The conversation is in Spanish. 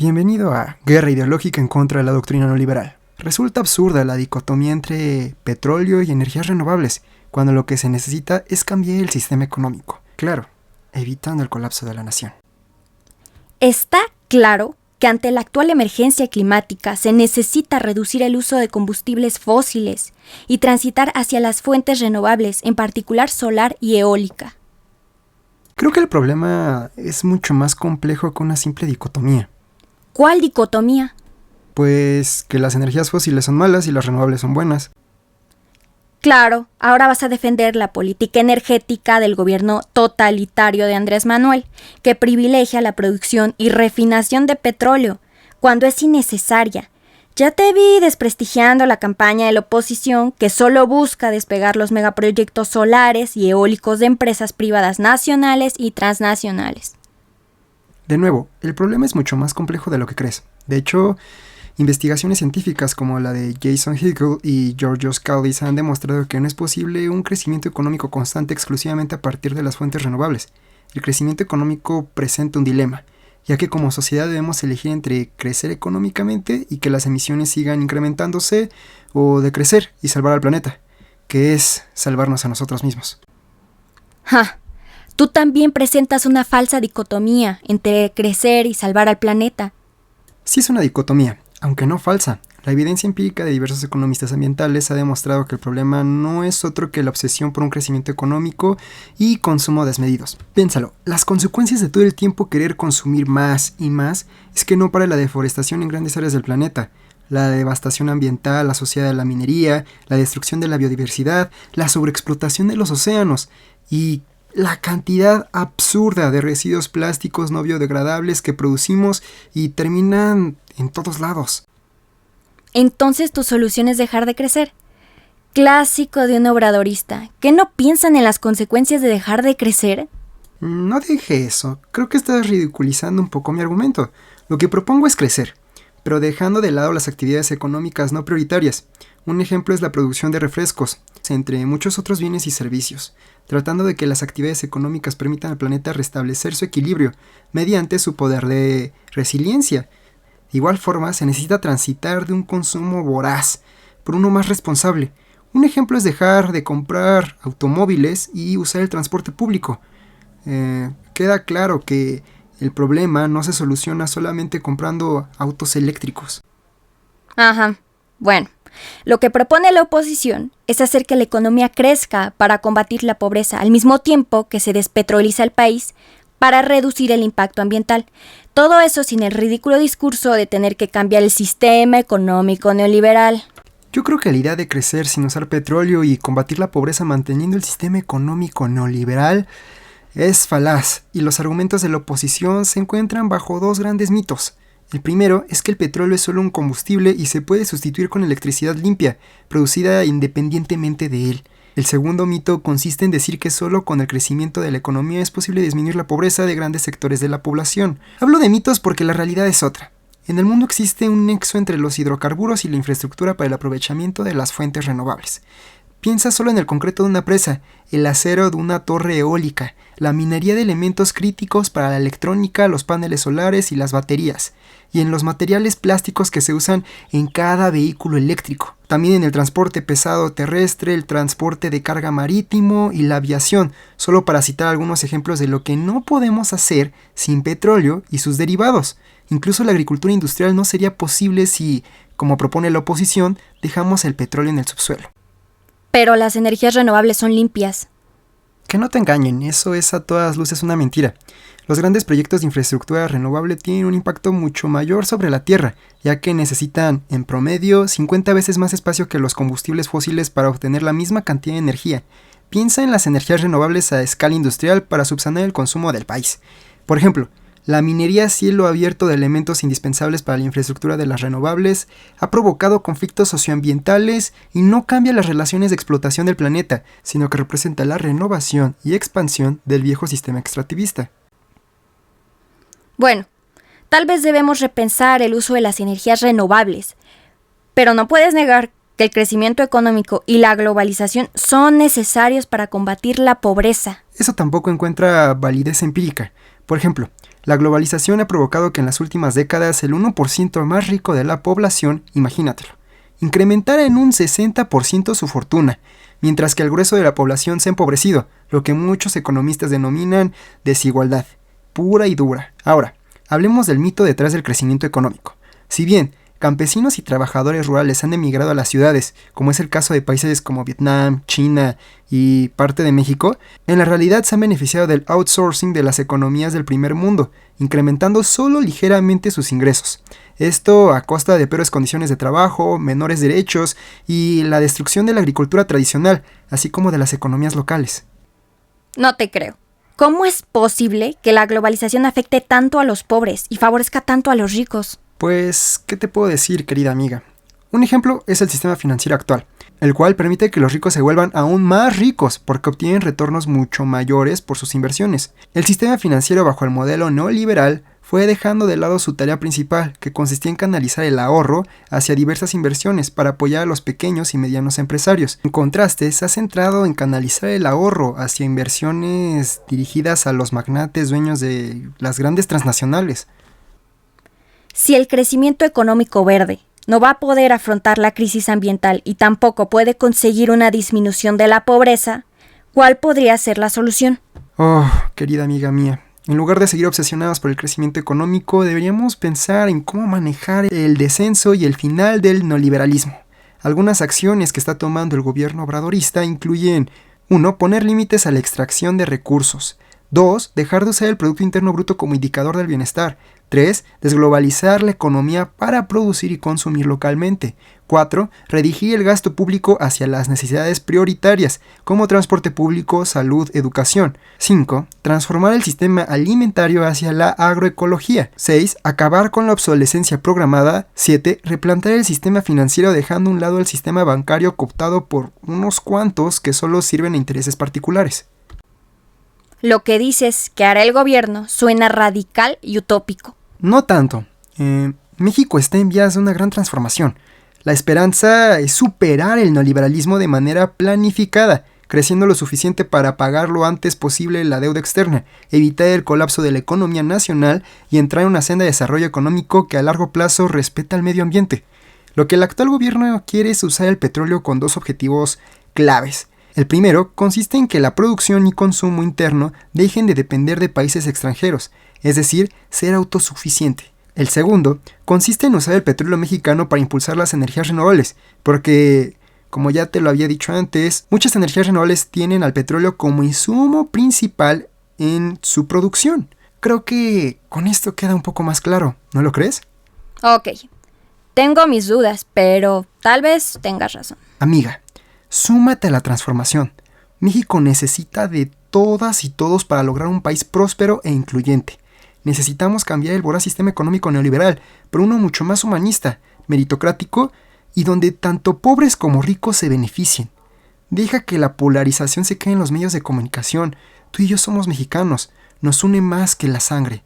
Bienvenido a Guerra Ideológica en contra de la doctrina neoliberal. Resulta absurda la dicotomía entre petróleo y energías renovables, cuando lo que se necesita es cambiar el sistema económico. Claro, evitando el colapso de la nación. Está claro que ante la actual emergencia climática se necesita reducir el uso de combustibles fósiles y transitar hacia las fuentes renovables, en particular solar y eólica. Creo que el problema es mucho más complejo que una simple dicotomía. ¿Cuál dicotomía? Pues que las energías fósiles son malas y las renovables son buenas. Claro, ahora vas a defender la política energética del gobierno totalitario de Andrés Manuel, que privilegia la producción y refinación de petróleo, cuando es innecesaria. Ya te vi desprestigiando la campaña de la oposición, que solo busca despegar los megaproyectos solares y eólicos de empresas privadas nacionales y transnacionales. De nuevo, el problema es mucho más complejo de lo que crees. De hecho, investigaciones científicas como la de Jason Hickel y Georgios Kallis han demostrado que no es posible un crecimiento económico constante exclusivamente a partir de las fuentes renovables. El crecimiento económico presenta un dilema, ya que como sociedad debemos elegir entre crecer económicamente y que las emisiones sigan incrementándose, o decrecer y salvar al planeta, que es salvarnos a nosotros mismos. ¡Ja! Tú también presentas una falsa dicotomía entre crecer y salvar al planeta. Sí es una dicotomía, aunque no falsa. La evidencia empírica de diversos economistas ambientales ha demostrado que el problema no es otro que la obsesión por un crecimiento económico y consumo desmedidos. Piénsalo, las consecuencias de todo el tiempo querer consumir más y más es que no para la deforestación en grandes áreas del planeta, la devastación ambiental asociada a la minería, la destrucción de la biodiversidad, la sobreexplotación de los océanos y la cantidad absurda de residuos plásticos no biodegradables que producimos y terminan en todos lados. Entonces tu solución es dejar de crecer. Clásico de un obradorista, ¿que no piensan en las consecuencias de dejar de crecer? No dije eso, creo que estás ridiculizando un poco mi argumento. Lo que propongo es crecer, pero dejando de lado las actividades económicas no prioritarias. Un ejemplo es la producción de refrescos, entre muchos otros bienes y servicios, tratando de que las actividades económicas permitan al planeta restablecer su equilibrio mediante su poder de resiliencia. De igual forma, se necesita transitar de un consumo voraz por uno más responsable. Un ejemplo es dejar de comprar automóviles y usar el transporte público. Queda claro que el problema no se soluciona solamente comprando autos eléctricos. Ajá, bueno, lo que propone la oposición es hacer que la economía crezca para combatir la pobreza, al mismo tiempo que se despetroliza el país para reducir el impacto ambiental. Todo eso sin el ridículo discurso de tener que cambiar el sistema económico neoliberal. Yo creo que la idea de crecer sin usar petróleo y combatir la pobreza manteniendo el sistema económico neoliberal es falaz, y los argumentos de la oposición se encuentran bajo dos grandes mitos. El primero es que el petróleo es solo un combustible y se puede sustituir con electricidad limpia, producida independientemente de él. El segundo mito consiste en decir que solo con el crecimiento de la economía es posible disminuir la pobreza de grandes sectores de la población. Hablo de mitos porque la realidad es otra. En el mundo existe un nexo entre los hidrocarburos y la infraestructura para el aprovechamiento de las fuentes renovables. Piensa solo en el concreto de una presa, el acero de una torre eólica, la minería de elementos críticos para la electrónica, los paneles solares y las baterías, y en los materiales plásticos que se usan en cada vehículo eléctrico. También en el transporte pesado terrestre, el transporte de carga marítimo y la aviación, solo para citar algunos ejemplos de lo que no podemos hacer sin petróleo y sus derivados. Incluso la agricultura industrial no sería posible si, como propone la oposición, dejamos el petróleo en el subsuelo. Pero las energías renovables son limpias. Que no te engañen, eso es a todas luces una mentira. Los grandes proyectos de infraestructura renovable tienen un impacto mucho mayor sobre la Tierra, ya que necesitan, en promedio, 50 veces más espacio que los combustibles fósiles para obtener la misma cantidad de energía. Piensa en las energías renovables a escala industrial para subsanar el consumo del país. Por ejemplo, la minería a cielo abierto de elementos indispensables para la infraestructura de las renovables ha provocado conflictos socioambientales y no cambia las relaciones de explotación del planeta, sino que representa la renovación y expansión del viejo sistema extractivista. Bueno, tal vez debemos repensar el uso de las energías renovables, pero no puedes negar que el crecimiento económico y la globalización son necesarios para combatir la pobreza. Eso tampoco encuentra validez empírica. Por ejemplo, La globalización ha provocado que en las últimas décadas el 1% más rico de la población, imagínatelo, incrementara en un 60% su fortuna, mientras que el grueso de la población se ha empobrecido, lo que muchos economistas denominan desigualdad, pura y dura. Ahora, hablemos del mito detrás del crecimiento económico. Si bien campesinos y trabajadores rurales han emigrado a las ciudades, como es el caso de países como Vietnam, China y parte de México, en la realidad se han beneficiado del outsourcing de las economías del primer mundo, incrementando solo ligeramente sus ingresos. Esto a costa de peores condiciones de trabajo, menores derechos y la destrucción de la agricultura tradicional, así como de las economías locales. No te creo. ¿Cómo es posible que la globalización afecte tanto a los pobres y favorezca tanto a los ricos? Pues, ¿qué te puedo decir, querida amiga? Un ejemplo es el sistema financiero actual, el cual permite que los ricos se vuelvan aún más ricos porque obtienen retornos mucho mayores por sus inversiones. El sistema financiero bajo el modelo neoliberal fue dejando de lado su tarea principal, que consistía en canalizar el ahorro hacia diversas inversiones para apoyar a los pequeños y medianos empresarios. En contraste, se ha centrado en canalizar el ahorro hacia inversiones dirigidas a los magnates dueños de las grandes transnacionales. Si el crecimiento económico verde no va a poder afrontar la crisis ambiental y tampoco puede conseguir una disminución de la pobreza, ¿cuál podría ser la solución? Oh, querida amiga mía, en lugar de seguir obsesionados por el crecimiento económico, deberíamos pensar en cómo manejar el descenso y el final del neoliberalismo. Algunas acciones que está tomando el gobierno obradorista incluyen 1. Poner límites a la extracción de recursos. 2. Dejar de usar el Producto Interno Bruto como indicador del bienestar. 3. Desglobalizar la economía para producir y consumir localmente. 4. Redirigir el gasto público hacia las necesidades prioritarias, como transporte público, salud, educación. 5. Transformar el sistema alimentario hacia la agroecología. 6. Acabar con la obsolescencia programada. 7. Replantear el sistema financiero dejando a un lado el sistema bancario cooptado por unos cuantos que solo sirven a intereses particulares. Lo que dices que hará el gobierno suena radical y utópico. No tanto. México está en vías de una gran transformación. La esperanza es superar el neoliberalismo de manera planificada, creciendo lo suficiente para pagar lo antes posible la deuda externa, evitar el colapso de la economía nacional y entrar en una senda de desarrollo económico que a largo plazo respeta el medio ambiente. Lo que el actual gobierno quiere es usar el petróleo con dos objetivos claves. El primero consiste en que la producción y consumo interno dejen de depender de países extranjeros, es decir, ser autosuficiente. El segundo consiste en usar el petróleo mexicano para impulsar las energías renovables, porque, como ya te lo había dicho antes, muchas energías renovables tienen al petróleo como insumo principal en su producción. Creo que con esto queda un poco más claro, ¿no lo crees? Ok, tengo mis dudas, pero tal vez tengas razón. Amiga, súmate a la transformación. México necesita de todas y todos para lograr un país próspero e incluyente. Necesitamos cambiar el voraz sistema económico neoliberal por uno mucho más humanista, meritocrático y donde tanto pobres como ricos se beneficien. Deja que la polarización se quede en los medios de comunicación. Tú y yo somos mexicanos, nos une más que la sangre.